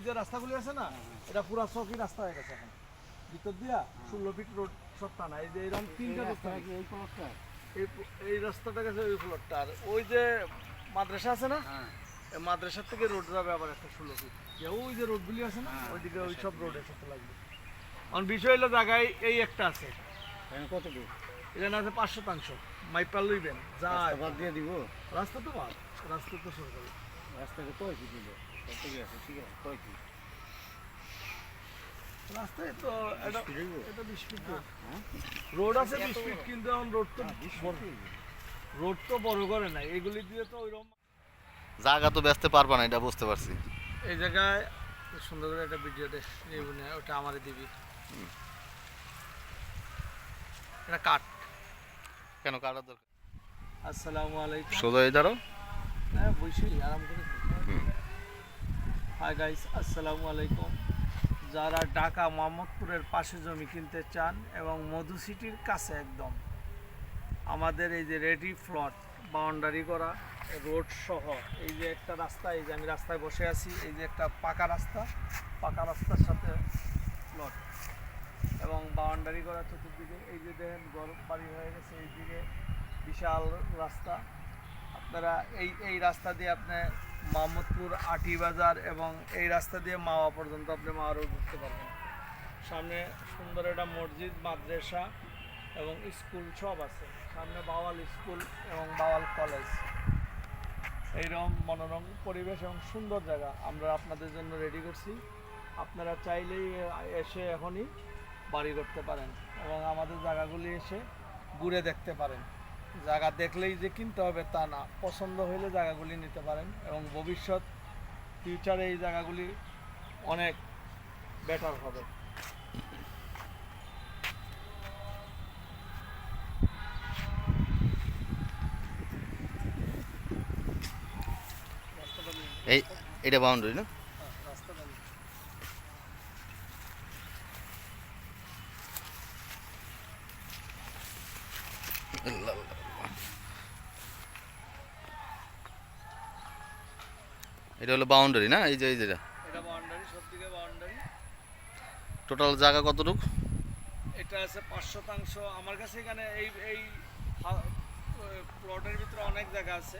যে রাস্তাগুলি আছে না, এটা পুরো চকি রাস্তা হয়ে গেছে এখন। ভিতর দিয়া 16 ফিট রোড সব টানা। এই যে এরকম তিনটা রাস্তা, এই রাস্তাটা গেছে ওই ফ্লোরটা। আর ওই যে মাদ্রাসা আছে না, এই মাদ্রাসার থেকে রোড যাবে আবার একটা 16 ফিট। ওই যে রোডগুলি আছে না, ওইদিকে ওই সব রোডের সাথে লাগবে। এখন বিষয় হলো জায়গায় এই একটা আছে, কতটুকু এখানে আছে 5 শতাংশ। মাইপাল লইবেন যা বাদ দিয়ে দিব। রাস্তা তো বাদ, রাস্তা তো সরকারি। রাস্তাটা কয় ফিট দিল? কত কি আছে? ঠিক আছে, কয় ফিট? রাস্তায় তো এটা 20 ফিট রোড আছে, 20 ফিট। কিন্তু এখন রোড তো বড় করে নাই, এগুলি দিয়ে তো ওইরকম জায়গা তো বেচতে পারবা না, এটা বুঝতে পারছি। এই জায়গায় সুন্দর করে একটা ভিডিও নিব না, ওটা আমারে দিবি। এটা কাট কেন কাটার দরকার? আসসালামু আলাইকুম। সোজা এই ধরো। হ্যাঁ বসেই আরাম করে। হাই গাইস, আসসালামু আলাইকুম। যারা ঢাকা মোহাম্মদপুরের পাশে জমি কিনতে চান এবং মধু সিটির কাছে একদম, আমাদের এই যে রেডি প্লট, বাউন্ডারি করা রোড সহ, এই যে একটা রাস্তা, এই যে আমি রাস্তায় বসে আছি, এই যে একটা পাকা রাস্তা, পাকা রাস্তার সাথে প্লট এবং বাউন্ডারি করা চতুর্দিকে। এই যে দেখেন ঘর বাড়ি হয়ে গেছে, এইদিকে বিশাল রাস্তা। আপনারা এই রাস্তা দিয়ে আপনি মোহাম্মদপুর আটি বাজার এবং এই রাস্তা দিয়ে মাওয়া পর্যন্ত আপনি মাওয়া রোড ঘুরতে পারবেন। সামনে সুন্দর একটা মসজিদ, মাদ্রাসা এবং স্কুল সব আছে। সামনে বাওয়াল স্কুল এবং বাওয়াল কলেজ। এইরকম মনোরম পরিবেশ এবং সুন্দর জায়গা আমরা আপনাদের জন্য রেডি করছি। আপনারা চাইলেই এসে এখনই বাড়ি করতে পারেন এবং আমাদের জায়গাগুলি এসে ঘুরে দেখতে পারেন। জায়গা দেখলেই যে কিনতে হবে তা না, পছন্দ হইলে জায়গাগুলি নিতে পারেন এবং ভবিষ্যৎ ফিউচারে এই জায়গাগুলি অনেক বেটার হবে। এটা বাউন্ডারি না? রাস্তাটা এটা হলো বাউন্ডারি না? এই যে যেটা এটা বাউন্ডারি, সবদিকে বাউন্ডারি। টোটাল জায়গা কতটুকু? এটা আছে 5 শতাংশ। আমার কাছে এখানে এই প্লটের ভিতরে অনেক জায়গা আছে।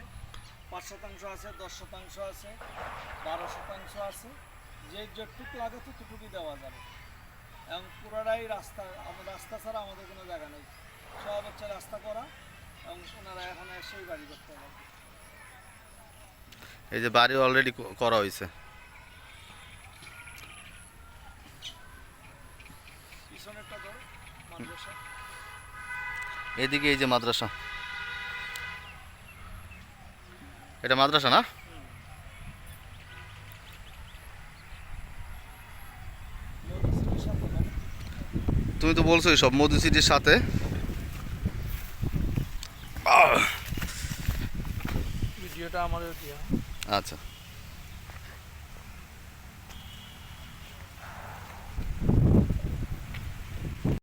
5 শতাংশ আছে, 10 শতাংশ আছে, 12 শতাংশ আছে। যে যতটুকু লাগে ততটুকুই দেওয়া যাবে এবং পুরোটাই রাস্তা। রাস্তা ছাড়া আমাদের কোনো জায়গা নেই, সব হচ্ছে রাস্তা করা এবং ওনারা এখন এসেই বাড়ি করতে হবে। এই যে বাড়ি অলরেডি করা হয়েছে। পিছনেরটা ধরো মাদ্রাসা। এদিকে এই যে মাদ্রাসা, এটা মাদ্রাসা না? তুমি তো বলছোই সব মধু সিটির সাথে। ভিডিওটা আমাদের দিয়া। আচ্ছা।